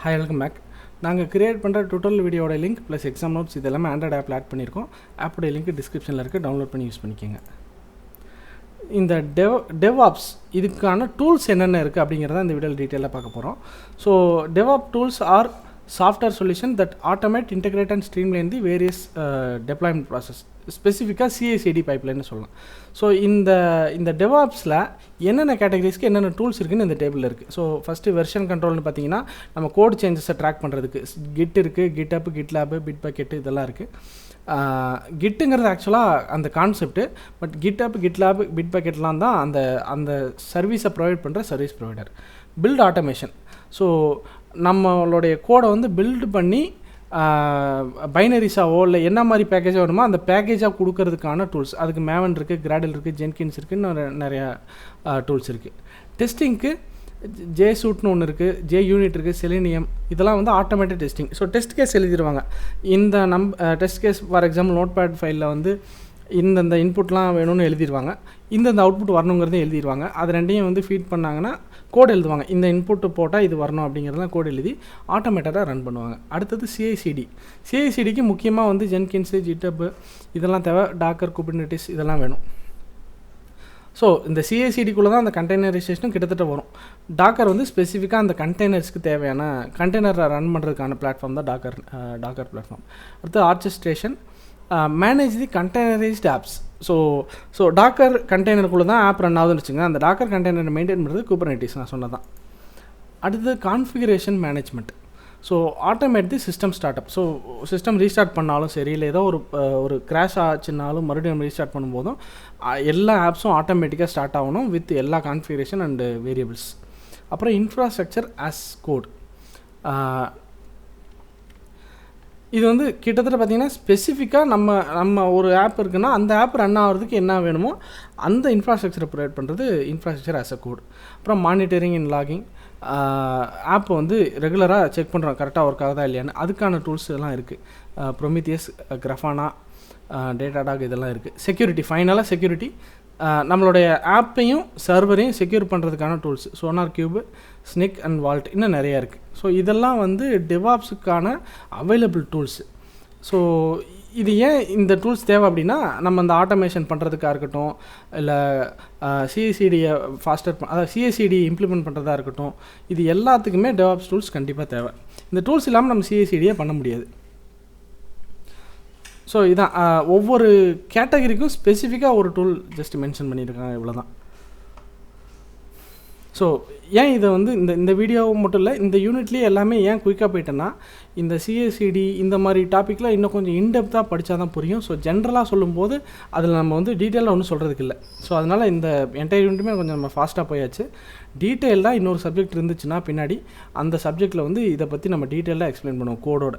Hi welcome back. நாங்கள் create பண்ணுற tutorial வீடியோட லிங்க் ப்ளஸ் எக்ஸாம் நோட்ஸ் இது எல்லாமே ஆண்ட்ராய்டு ஆப்பில் ஆட் பண்ணியிருக்கோம். ஆப்போடைய லிங்க் டிஸ்கிரிப்ஷனில் இருக்குது, டவுன்லோட் பண்ணி யூஸ் பண்ணிக்கோங்க. இந்த DevOps இதுக்கான டூல்ஸ் என்னென்ன இருக்குது அப்படிங்கிறத இந்த வீடியோவில் டீட்டெயிலாக பார்க்க போகிறோம். So DevOps tools R software solution that automate, integrate and streamline the various deployment process. ஸ்பெசிஃபிக்காக CI/CD பைப்லைன்னு சொல்லலாம். ஸோ இந்த DevOpஸில் என்னென்ன கேட்டகரிஸ்க்கு என்னென்ன டூல்ஸ் இருக்குதுன்னு இந்த டேபிளில் இருக்குது. ஸோ ஃபஸ்ட்டு வெர்ஷன் கண்ட்ரோல்னு பார்த்தீங்கன்னா நம்ம கோட் சேஞ்சஸை ட்ராக் பண்ணுறதுக்கு கிட் இருக்குது, GitHub, GitLab, Bitbucket இதெல்லாம் இருக்குது. கிட்டுங்கிறது ஆக்சுவலாக அந்த கான்செப்ட்டு, பட் GitHub, GitLab, Bitbucketலாம் தான் அந்த சர்வீஸை ப்ரொவைட் பண்ணுற service provider. Build automation. So நம்மளுடைய கோடை வந்து பில்டு பண்ணி பைனரிஸாவோ இல்லை என்ன மாதிரி பேக்கேஜாக வேணுமோ அந்த பேக்கேஜாக கொடுக்கறதுக்கான டூல்ஸ். அதுக்கு மேவன் இருக்குது, கிராடல் இருக்குது, ஜென்கின்ஸ் இருக்குதுன்னு நிறையா டூல்ஸ் இருக்குது. டெஸ்டிங்க்கு JSUITனு ஒன்று இருக்குது, JUnit இருக்குது, செலினியம், இதெல்லாம் வந்து automatic testing. So test case எழுதிடுவாங்க. இந்த test case for example notepad ஃபைலில் வந்து இந்த இன்புட்லாம் வேணும்னு எழுதிடுவாங்க, இந்த அவுட்புட் வரணுங்கிறதையும் எழுதிடுவாங்க. அது ரெண்டையும் வந்து ஃபீட் பண்ணாங்கன்னா கோட் எழுதுவாங்க. இந்த இன்புட்டு போட்டால் இது வரணும் அப்படிங்கிறதுலாம் கோட் எழுதி ஆட்டோமேட்டடாக ரன் பண்ணுவாங்க. அடுத்தது CI/CD. முக்கியமாக வந்து ஜென்கின்ஸு, GitHub இதெல்லாம் தேவை. டாக்கர், குபர்னெட்டிஸ் இதெல்லாம் வேணும். ஸோ இந்த CI/CDக்குள்ளே தான் அந்த கண்டெய்னரைசேஷனும் கிட்டத்தட்ட வரும். டாக்கர் வந்து ஸ்பெசிஃபிக்காக அந்த கண்டெய்னர்ஸ்க்கு தேவையான கண்டெய்னரை ரன் பண்ணுறதுக்கான பிளாட்ஃபார்ம் தான் டாக்கர் பிளாட்ஃபார்ம். அடுத்து orchestration, manage the containerised apps. So Docker கண்டெய்னருக்குள்ளே தான் ஆப் ரன் ஆகுதுன்னு வச்சுங்க. அந்த டாக்கர் கண்டெய்னரை மெயின்டைன் பண்ணுறது குபர்னெட்டிஸ், நான் சொன்னதான். அடுத்தது configuration management. So automate the system start up. So system restart பண்ணாலும் சரி, இல்லை ஏதோ ஒரு கிராஷ் ஆச்சுனாலும் மறுபடியும் ரீஸ்டார்ட் பண்ணும்போதும் எல்லா ஆப்ஸும் ஆட்டோமேட்டிக்காக ஸ்டார்ட் ஆகணும் வித் எல்லா கான்ஃபிகரேஷன் அண்டு வேரியபிள்ஸ். அப்புறம் இன்ஃப்ராஸ்ட்ரக்சர் ஆஸ் கோட். இது வந்து கிட்டத்தட்ட பார்த்திங்கன்னா ஸ்பெசிஃபிக்காக நம்ம ஒரு ஆப் இருக்குன்னா அந்த ஆப் ரன் ஆகிறதுக்கு என்ன வேணுமோ அந்த இன்ஃப்ராஸ்ட்ரக்சரை ப்ரொவைட் பண்ணுறது இன்ஃப்ராஸ்ட்ரக்சர் ஆஸ் அ கோட். அப்புறம் மானிட்டரிங் அண்ட் லாகிங். ஆப் வந்து ரெகுலராக செக் பண்ணுறோம் கரெக்டாக ஒர்க் ஆகுதா இல்லையான்னு, அதுக்கான டூல்ஸ் எல்லாம் இருக்குது. Prometheus, Grafana, Datadog இதெல்லாம் இருக்குது. செக்யூரிட்டி, ஃபைனலாக செக்யூரிட்டி, நம்மளுடைய ஆப்பையும் சர்வரையும் செக்யூர் பண்ணுறதுக்கான tools. SonarQube, Snyk and Vault இன்னும் நிறையா இருக்குது. ஸோ இதெல்லாம் வந்து DevOpஸுக்கான அவைலபிள் டூல்ஸ். ஸோ இது ஏன் இந்த டூல்ஸ் தேவை அப்படின்னா, நம்ம அந்த ஆட்டோமேஷன் பண்ணுறதுக்காக இருக்கட்டும், இல்லை CI/CDயை ஃபாஸ்டர் அதாவது CI/CD இம்ப்ளிமெண்ட் பண்ணுறதா இருக்கட்டும், இது எல்லாத்துக்குமே DevOps டூல்ஸ் கண்டிப்பாக தேவை. இந்த டூல்ஸ் இல்லாமல் நம்ம CI/CDயை பண்ண முடியாது. ஸோ இதான் ஒவ்வொரு கேட்டகரிக்கும் ஸ்பெசிஃபிக்காக ஒரு டூல் ஜஸ்ட் மென்ஷன் பண்ணியிருக்காங்க, இவ்வளோ தான். ஸோ ஏன் இதை வந்து இந்த வீடியோ மட்டும் இல்லை, இந்த யூனிட்லேயே எல்லாமே ஏன் குயிக்காக போயிட்டேன்னா, இந்த CI/CD இந்த மாதிரி டாப்பிக்கில் இன்னும் கொஞ்சம் இன்டெப்த்தாக படித்தா தான் புரியும். ஸோ ஜென்ரலாக சொல்லும்போது அதில் நம்ம வந்து டீட்டெயிலாக ஒன்றும் சொல்கிறதுக்கு இல்லை. ஸோ அதனால் இந்த என்டையர் யூனிட்டுமே கொஞ்சம் நம்ம ஃபாஸ்ட்டாக போயாச்சு. டீட்டெயிலாக இன்னொரு சப்ஜெக்ட் இருந்துச்சுன்னா பின்னாடி அந்த சப்ஜெக்டில் வந்து இதை பற்றி நம்ம டீட்டெயிலாக எக்ஸ்பிளைன் பண்ணுவோம் கோடோட.